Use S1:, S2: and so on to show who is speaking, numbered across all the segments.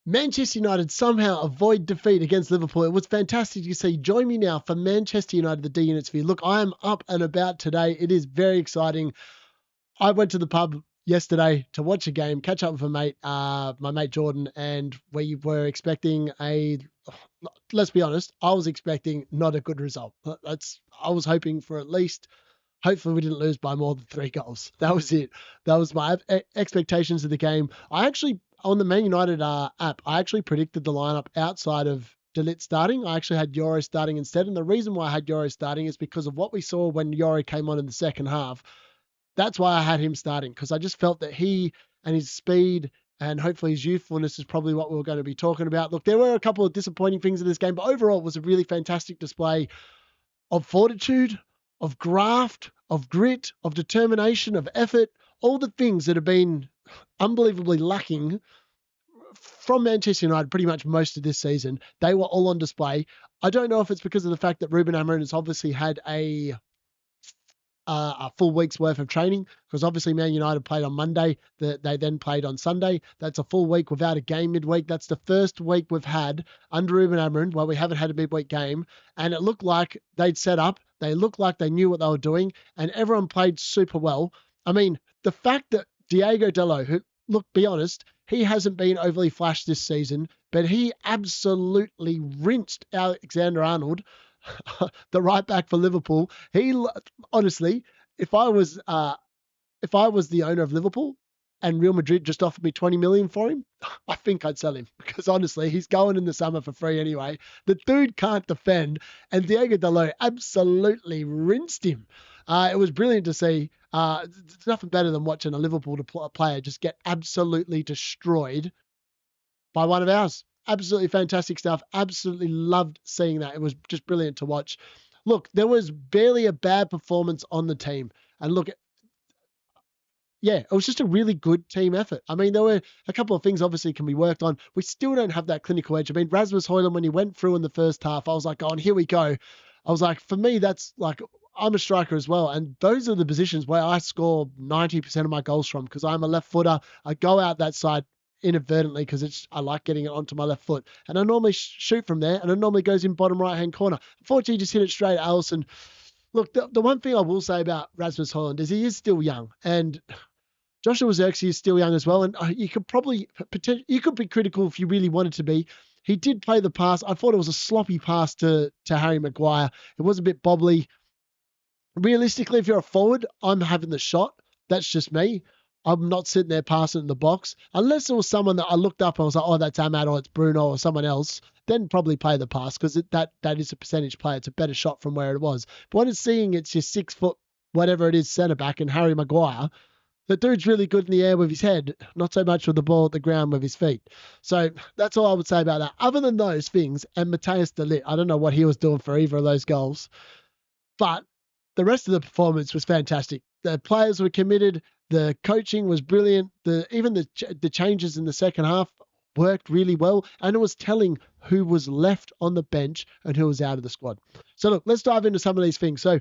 S1: Manchester United somehow avoid defeat against Liverpool. It was fantastic to see. Join me now for Manchester United, the D Units view. Look, I am up and about today. It is very exciting. I went to the pub yesterday to watch a game, catch up with a mate, my mate Jordan, and we were expecting let's be honest, I was expecting not a good result. I was hoping for at least, hopefully we didn't lose by more than 3 goals. That was it. That was my expectations of the game. I actually, on the Man United app, I actually predicted the lineup outside of Dalot starting. I actually had Euro starting instead. And the reason why I had Euro starting is because of what we saw when Euro came on in the second half. That's why I had him starting, because I just felt that he and his speed and hopefully his youthfulness is probably what we were going to be talking about. Look, there were a couple of disappointing things in this game, but overall it was a really fantastic display of fortitude, of graft, of grit, of determination, of effort, all the things that have been unbelievably lacking from Manchester United pretty much most of this season. They were all on display. I don't know if it's because of the fact that Ruben Amorim has obviously had a full week's worth of training, because obviously Man United played on Monday. They then played on Sunday. That's a full week without a game midweek. That's the first week we've had under Ruben Amorim where we haven't had a midweek game. And it looked like they'd set up. They looked like they knew what they were doing, and everyone played super well. I mean, the fact that Diego Dalot, who, look, be honest, he hasn't been overly flashed this season, but he absolutely rinsed Alexander-Arnold, the right back for Liverpool. He honestly, if I was the owner of Liverpool and Real Madrid just offered me 20 million for him, I think I'd sell him, because honestly, he's going in the summer for free anyway. The dude can't defend, and Diego Dalot absolutely rinsed him. It was brilliant to see. It's nothing better than watching a Liverpool player just get absolutely destroyed by one of ours. Absolutely fantastic stuff. Absolutely loved seeing that. It was just brilliant to watch. Look, there was barely a bad performance on the team. And look, yeah, it was just a really good team effort. I mean, there were a couple of things obviously can be worked on. We still don't have that clinical edge. I mean, Rasmus Højlund, when he went through in the first half, I was like, oh, here we go. I was like, for me, that's like, I'm a striker as well. And those are the positions where I score 90% of my goals from, because I'm a left footer. I go out that side inadvertently because I like getting it onto my left foot. And I normally shoot from there, and it normally goes in bottom right-hand corner. Unfortunately, just hit it straight at Alisson. Look, the one thing I will say about Rasmus Højlund is he is still young, and Joshua Zirkzee is still young as well. And you could be critical if you really wanted to be. He did play the pass. I thought it was a sloppy pass to Harry Maguire. It was a bit bobbly. Realistically, if you're a forward, I'm having the shot. That's just me. I'm not sitting there passing in the box. Unless it was someone that I looked up and I was like, oh, that's Ahmad or it's Bruno or someone else, then probably play the pass, because that is a percentage play. It's a better shot from where it was. But when it's seeing it's your 6 foot, whatever it is, centre back and Harry Maguire, the dude's really good in the air with his head, not so much with the ball at the ground with his feet. So that's all I would say about that. Other than those things, and Matthias de Ligt, I don't know what he was doing for either of those goals, but the rest of the performance was fantastic. The players were committed. The coaching was brilliant. Even the changes in the second half worked really well. And it was telling who was left on the bench and who was out of the squad. So look, let's dive into some of these things. So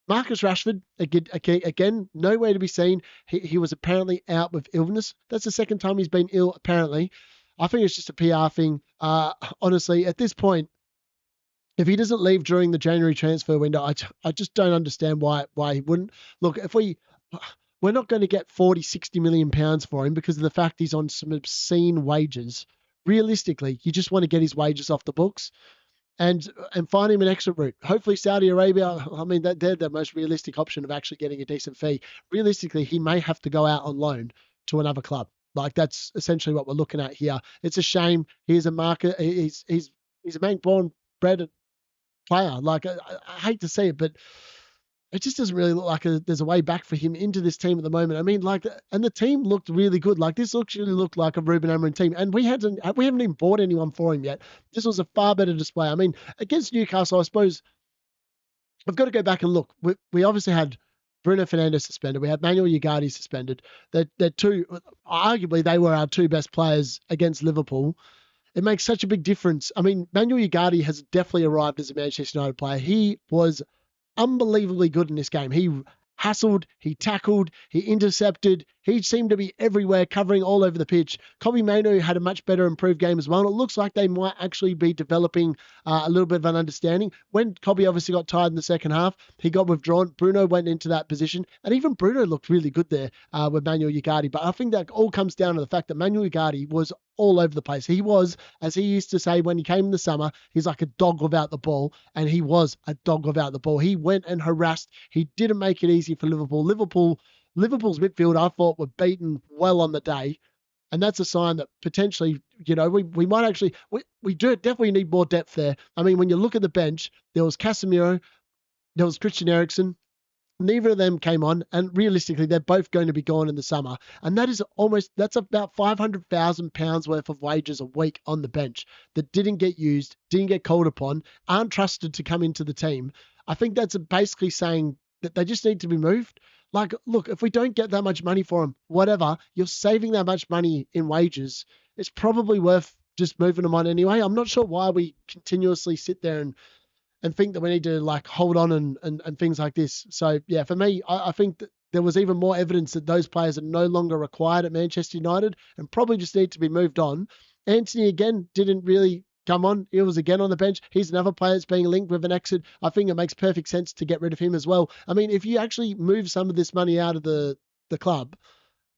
S1: Marcus Rashford, again, nowhere to be seen. He was apparently out with illness. That's the second time he's been ill, apparently. I think it's just a PR thing. Honestly, at this point, if he doesn't leave during the January transfer window, I just don't understand why he wouldn't. Look, if we're not going to get 40, 60 million pounds for him because of the fact he's on some obscene wages. Realistically, you just want to get his wages off the books and find him an exit route. Hopefully Saudi Arabia, I mean, they're the most realistic option of actually getting a decent fee. Realistically, he may have to go out on loan to another club. Like, that's essentially what we're looking at here. It's a shame. He's a market. He's a man born, bred player. Like, I hate to say it, but it just doesn't really look like there's a way back for him into this team at the moment. I mean, like, and the team looked really good. Like, this actually looked like a Ruben Amorim team, and we haven't even bought anyone for him yet. This was a far better display. I mean, against Newcastle, I suppose I've got to go back and look. We obviously had Bruno Fernandes suspended. We had Manuel Ugarte suspended. They're two, arguably, they were our two best players against Liverpool. It makes such a big difference. I mean, Manuel Ugarte has definitely arrived as a Manchester United player. He was unbelievably good in this game. He hassled, he tackled, he intercepted, He seemed to be everywhere, covering all over the pitch. Kobbie Mainoo had a much better improved game as well. And it looks like they might actually be developing a little bit of an understanding. When Kobbie obviously got tired in the second half, he got withdrawn. Bruno went into that position. And even Bruno looked really good there with Manuel Ugarte. But I think that all comes down to the fact that Manuel Ugarte was all over the place. He was, as he used to say when he came in the summer, he's like a dog without the ball, and he was a dog without the ball. He went and harassed. He didn't make it easy for Liverpool. Liverpool's midfield, I thought, were beaten well on the day, and that's a sign that potentially, we might actually, we do definitely need more depth there. I mean, when you look at the bench, there was Casemiro, there was Christian Eriksen. Neither of them came on, and realistically, they're both going to be gone in the summer. And that's about £500,000 worth of wages a week on the bench that didn't get used, didn't get called upon, aren't trusted to come into the team. I think that's basically saying that they just need to be moved. Like, look, if we don't get that much money for them, whatever, you're saving that much money in wages. It's probably worth just moving them on anyway. I'm not sure why we continuously sit there and think that we need to like hold on and things like this. So yeah, for me, I think that there was even more evidence that those players are no longer required at Manchester United and probably just need to be moved on. Anthony again didn't really come on. He was again on the bench. He's another player that's being linked with an exit. I think it makes perfect sense to get rid of him as well. I mean, if you actually move some of this money out of the club,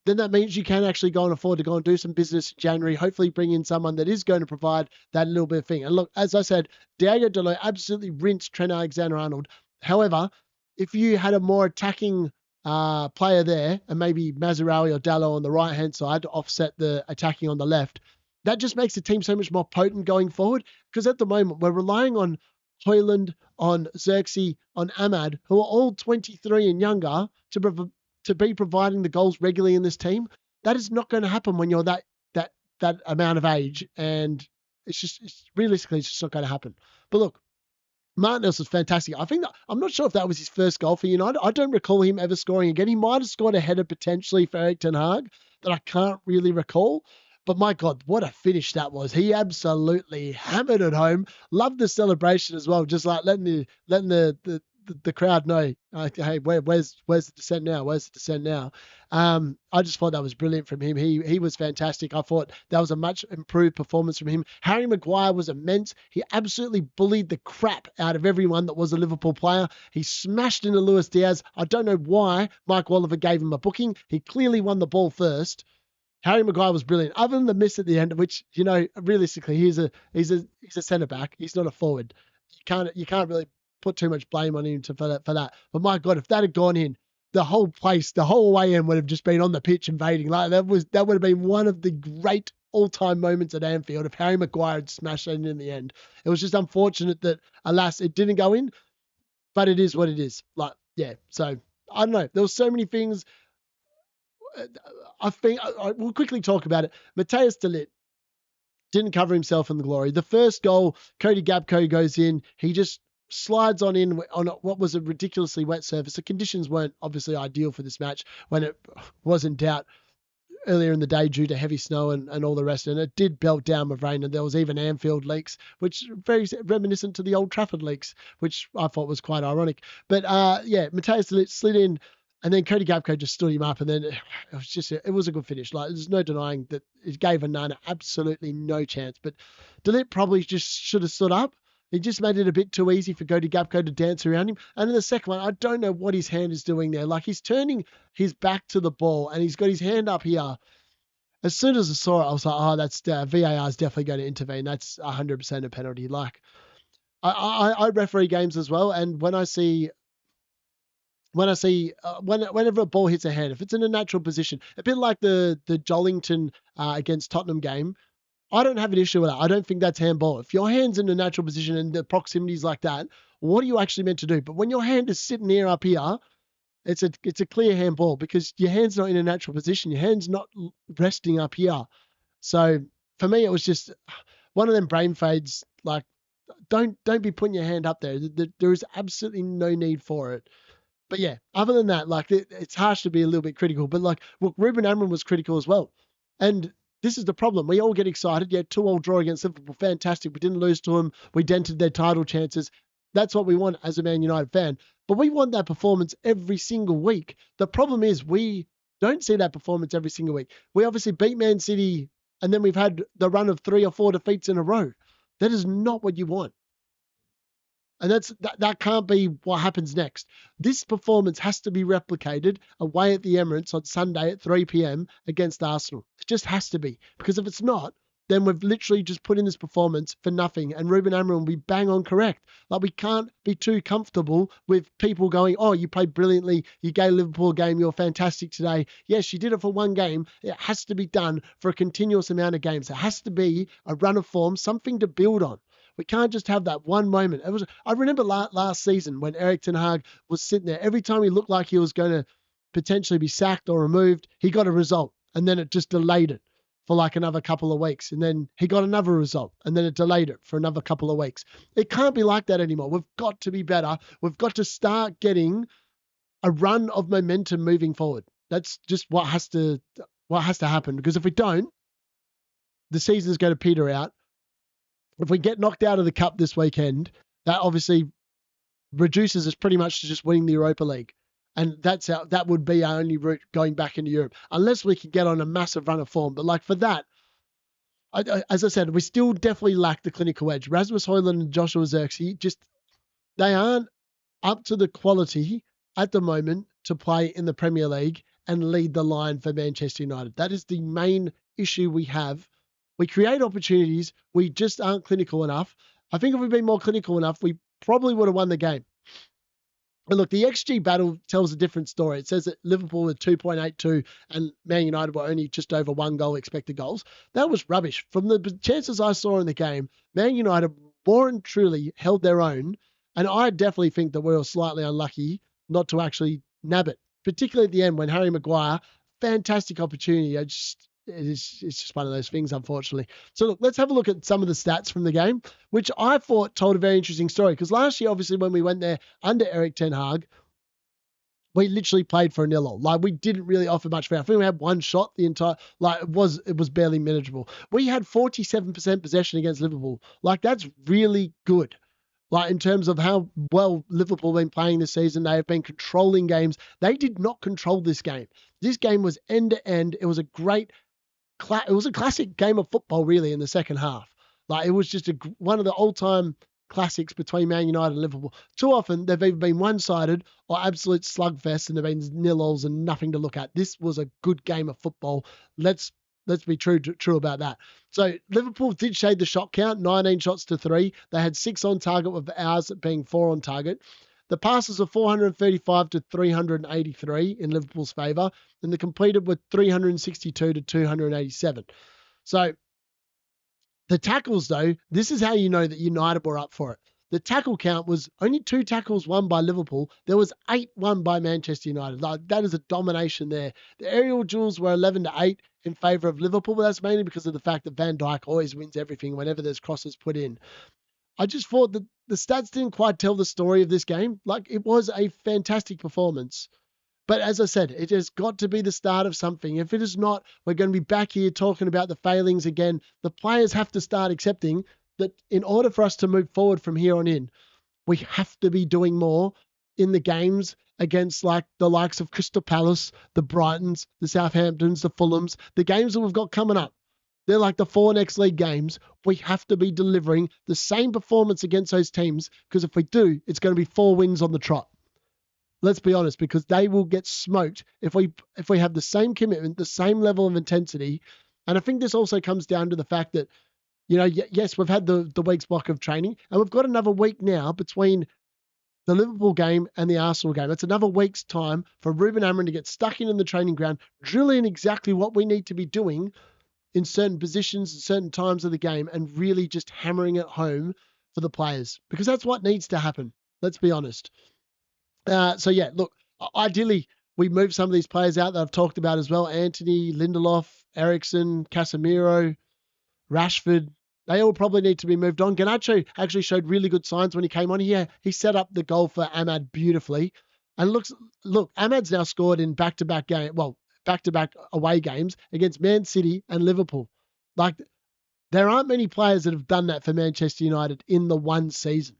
S1: then that means you can actually go and afford to go and do some business in January, hopefully bring in someone that is going to provide that little bit of thing. And look, as I said, Diego Dalot absolutely rinsed Trent Alexander-Arnold. However, if you had a more attacking player there, and maybe Mazraoui or Dalot on the right-hand side to offset the attacking on the left, that just makes the team so much more potent going forward. Because at the moment, we're relying on Højlund, on Xerxes, on Ahmad, who are all 23 and younger, to be providing the goals regularly in this team. That is not going to happen when you're that amount of age, and realistically it's just not going to happen. But look, Martinez was fantastic. I'm not sure if that was his first goal for United. I don't recall him ever scoring again. He might have scored a header potentially for Erik ten Hag that I can't really recall. But my God, what a finish that was. He absolutely hammered it home. Loved the celebration as well, just like letting the crowd know, hey, where's the descent now? Where's the descent now? I just thought that was brilliant from him. He was fantastic. I thought that was a much improved performance from him. Harry Maguire was immense. He absolutely bullied the crap out of everyone that was a Liverpool player. He smashed into Luis Diaz. I don't know why Mike Oliver gave him a booking. He clearly won the ball first. Harry Maguire was brilliant, other than the miss at the end, which, realistically, he's a centre back. He's not a forward. You can't really put too much blame on him for that. But my God, if that had gone in, the whole way in would have just been on the pitch invading. Like that would have been one of the great all-time moments at Anfield if Harry Maguire had smashed it in the end. It was just unfortunate that, alas, it didn't go in, but it is what it is. Like, yeah. So I don't know. There were so many things. I think we'll quickly talk about it. Matthias de Ligt didn't cover himself in the glory. The first goal, Cody Gakpo goes in. He just slides on in on what was a ridiculously wet surface. The conditions weren't obviously ideal for this match when it was in doubt earlier in the day due to heavy snow and all the rest. And it did belt down with rain, and there was even Anfield leaks, which very reminiscent to the Old Trafford leaks, which I thought was quite ironic. But Matthias de Ligt slid in, and then Cody Gakpo just stood him up, and then it was a good finish. Like, there's no denying that it gave Onana absolutely no chance. But de Ligt probably just should have stood up. He just made it a bit too easy for Cody Gakpo to dance around him. And in the second one, I don't know what his hand is doing there. Like, he's turning his back to the ball, and he's got his hand up here. As soon as I saw it, I was like, oh, that's VAR is definitely going to intervene. That's 100% a penalty. Like, I referee games as well, and whenever a ball hits a hand, if it's in a natural position, a bit like the Jollington against Tottenham game, I don't have an issue with that. I don't think that's handball. If your hand's in a natural position and the proximity is like that, what are you actually meant to do? But when your hand is sitting here up here, it's a clear handball because your hand's not in a natural position. Your hand's not resting up here. So for me, it was just one of them brain fades. Like, don't be putting your hand up there. There is absolutely no need for it. But yeah, other than that, like, it's harsh to be a little bit critical. But like, look, Ruben Amorim was critical as well. And this is the problem. We all get excited. Yeah, 2-2 draw against Liverpool. Fantastic. We didn't lose to them. We dented their title chances. That's what we want as a Man United fan. But we want that performance every single week. The problem is we Don't see that performance every single week. We obviously beat Man City, and then we've had the run of 3 or 4 defeats in a row. That is not what you want. And that can't be what happens next. This performance has to be replicated away at the Emirates on Sunday at 3 p.m. against Arsenal. It just has to be. Because if it's not, then we've literally just put in this performance for nothing. And Ruben Amorim will be bang on correct. Like, we can't be too comfortable with people going, oh, you played brilliantly. You gave Liverpool a game. You're fantastic today. Yes, you did it for one game. It has to be done for a continuous amount of games. It has to be a run of form, something to build on. We can't just have that one moment. I remember last season when Erik ten Hag was sitting there. Every time he looked like he was going to potentially be sacked or removed, he got a result. And then it just delayed it for like another couple of weeks. And then he got another result. And then it delayed it for another couple of weeks. It can't be like that anymore. We've got to be better. We've got to start getting a run of momentum moving forward. That's just what has to happen. Because if we don't, the season's going to peter out. If we get knocked out of the cup this weekend, that obviously reduces us pretty much to just winning the Europa League. And that would be our only route going back into Europe, unless we can get on a massive run of form. But like for that, as I said, we still definitely lack the clinical edge. Rasmus Højlund and Joshua Zirkzee, they aren't up to the quality at the moment to play in the Premier League and lead the line for Manchester United. That is the main issue we have. We create opportunities. We just aren't clinical enough. I think if we'd been more clinical enough, we probably would have won the game. And look, the XG battle tells a different story. It says that Liverpool were 2.82 and Man United were only just over 1 goal expected goals. That was rubbish. From the chances I saw in the game, Man United more and truly held their own. And I definitely think that we were slightly unlucky not to actually nab it, particularly at the end when Harry Maguire, fantastic opportunity. It's just one of those things, unfortunately. So look, let's have a look at some of the stats from the game, which I thought told a very interesting story. Because last year, obviously, when we went there under Erik ten Hag, we literally played for a 0-0. Like, we didn't really offer much. I think we had one shot the entire. Like, it was barely manageable. We had 47% possession against Liverpool. Like, that's really good. Like, in terms of how well Liverpool have been playing this season, they have been controlling games. They did not control this game. This game was end to end. It was a classic game of football, really, in the second half. Like, it was just one of the all-time classics between Man United and Liverpool. Too often, they've either been one-sided or absolute slugfest, and they've been 0-0s and nothing to look at. This was a good game of football. Let's be true about that. So Liverpool did shade the shot count, 19 shots to 3. They had 6 on target, with ours being 4 on target. The passes were 435 to 383 in Liverpool's favour, and the completed were 362 to 287. So the tackles, though, this is how you know that United were up for it. The tackle count was only 2 tackles won by Liverpool. There was 8 won by Manchester United. Like, that is a domination there. The aerial duels were 11 to 8 in favour of Liverpool, but that's mainly because of the fact that Van Dijk always wins everything whenever there's crosses put in. I just thought that the stats didn't quite tell the story of this game. Like, it was a fantastic performance. But as I said, it has got to be the start of something. If it is not, we're going to be back here talking about the failings again. The players have to start accepting that in order for us to move forward from here on in, we have to be doing more in the games against like the likes of Crystal Palace, the Brightons, the Southamptons, the Fulhams, the games that we've got coming up. They're like the 4 next league games. We have to be delivering the same performance against those teams, because if we do, it's going to be 4 wins on the trot. Let's be honest, because they will get smoked if we have the same commitment, the same level of intensity. And I think this also comes down to the fact that, yes, we've had the week's block of training, and we've got another week now between the Liverpool game and the Arsenal game. It's another week's time for Ruben Amorim to get stuck in the training ground, drill in exactly what we need to be doing in certain positions and certain times of the game, and really just hammering it home for the players, because that's what needs to happen. Let's be honest. So yeah, look, ideally we move some of these players out that I've talked about as well. Anthony, Lindelof, Eriksen, Casemiro, Rashford, they all probably need to be moved on. Garnacho actually showed really good signs when he came on here. He set up the goal for Ahmad beautifully. And look, Ahmad's now scored in back-to-back away games against Man City and Liverpool. Like, there aren't many players that have done that for Manchester United in the one season.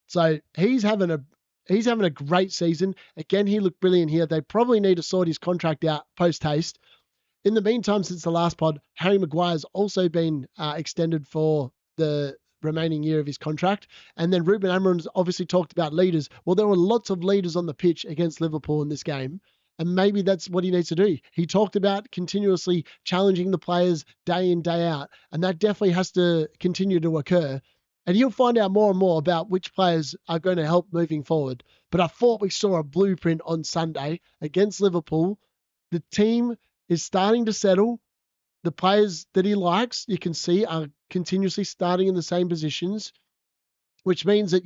S1: So he's having he's having a great season. Again, he looked brilliant here. They probably need to sort his contract out post-haste. In the meantime, since the last pod, Harry Maguire's also been extended for the remaining year of his contract. And then Ruben Amorim's obviously talked about leaders. Well, there were lots of leaders on the pitch against Liverpool in this game. And maybe that's what he needs to do. He talked about continuously challenging the players day in, day out. And that definitely has to continue to occur. And he'll find out more and more about which players are going to help moving forward. But I thought we saw a blueprint on Sunday against Liverpool. The team is starting to settle. The players that he likes, you can see, are continuously starting in the same positions, which means that,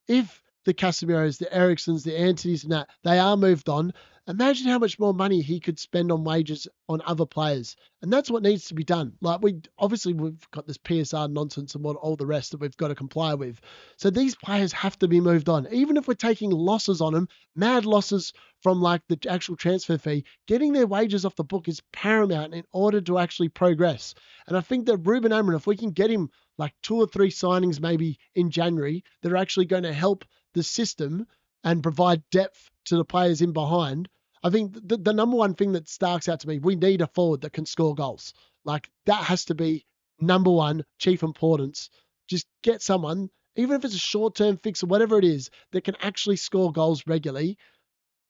S1: if the Casemiros, the Ericssons, the Antonys and that, they are moved on, imagine how much more money he could spend on wages on other players. And that's what needs to be done. Like, we've got this PSR nonsense and all the rest that we've got to comply with. So these players have to be moved on. Even if we're taking losses on them, mad losses from like the actual transfer fee, getting their wages off the book is paramount in order to actually progress. And I think that Ruben Amorim, if we can get him like 2 or 3 signings maybe in January that are actually going to help the system and provide depth to the players in behind, I think the number one thing that starks out to me, we need a forward that can score goals. Like, that has to be number one, chief importance. Just get someone, even if it's a short-term fix or whatever it is, that can actually score goals regularly.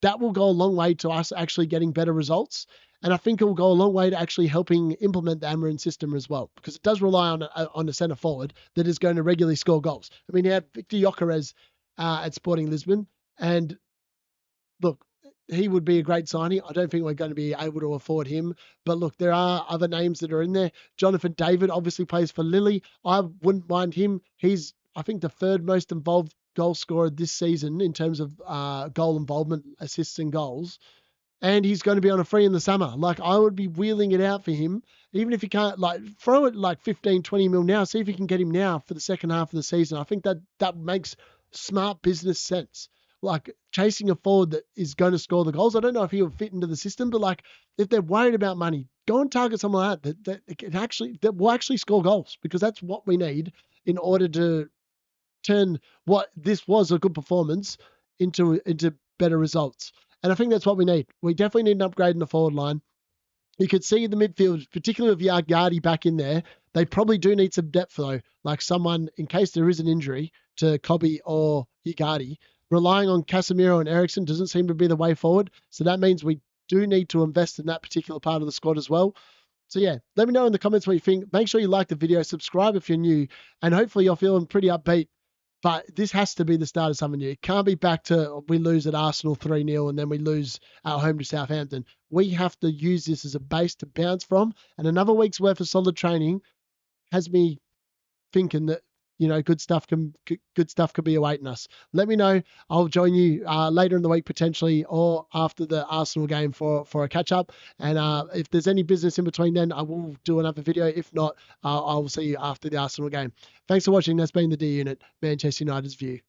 S1: That will go a long way to us actually getting better results. And I think it will go a long way to actually helping implement the Amorim system as well, because it does rely on a centre forward that is going to regularly score goals. I mean, he had Victor Gyökeres at Sporting Lisbon, and look, he would be a great signing. I don't think we're going to be able to afford him. But look, there are other names that are in there. Jonathan David obviously plays for Lille. I wouldn't mind him. He's, I think, the 3rd most involved goal scorer this season in terms of goal involvement, assists and goals. And he's going to be on a free in the summer. Like, I would be wheeling it out for him. Even if you can't, like, throw it like 15, 20 mil now. See if you can get him now for the second half of the season. I think that makes smart business sense. Like, chasing a forward that is going to score the goals. I don't know if he will fit into the system, but like, if they're worried about money, go and target someone like that will actually score goals, because that's what we need in order to turn what this was a good performance into better results. And I think that's what we need. We definitely need an upgrade in the forward line. You could see the midfield, particularly with Yargadi back in there, they probably do need some depth though, like someone in case there is an injury to Kobe or Yargadi. Relying on Casemiro and Ericsson doesn't seem to be the way forward. So that means we do need to invest in that particular part of the squad as well. So yeah, let me know in the comments what you think. Make sure you like the video, subscribe if you're new, and hopefully you're feeling pretty upbeat. But this has to be the start of something new. It can't be back to we lose at Arsenal 3-0 and then we lose at home to Southampton. We have to use this as a base to bounce from. And another week's worth of solid training has me thinking that, good stuff can be awaiting us. Let me know. I'll join you later in the week potentially, or after the Arsenal game for a catch up. And if there's any business in between then, I will do another video. If not, I'll see you after the Arsenal game. Thanks for watching. That's been the D Unit, Manchester United's View.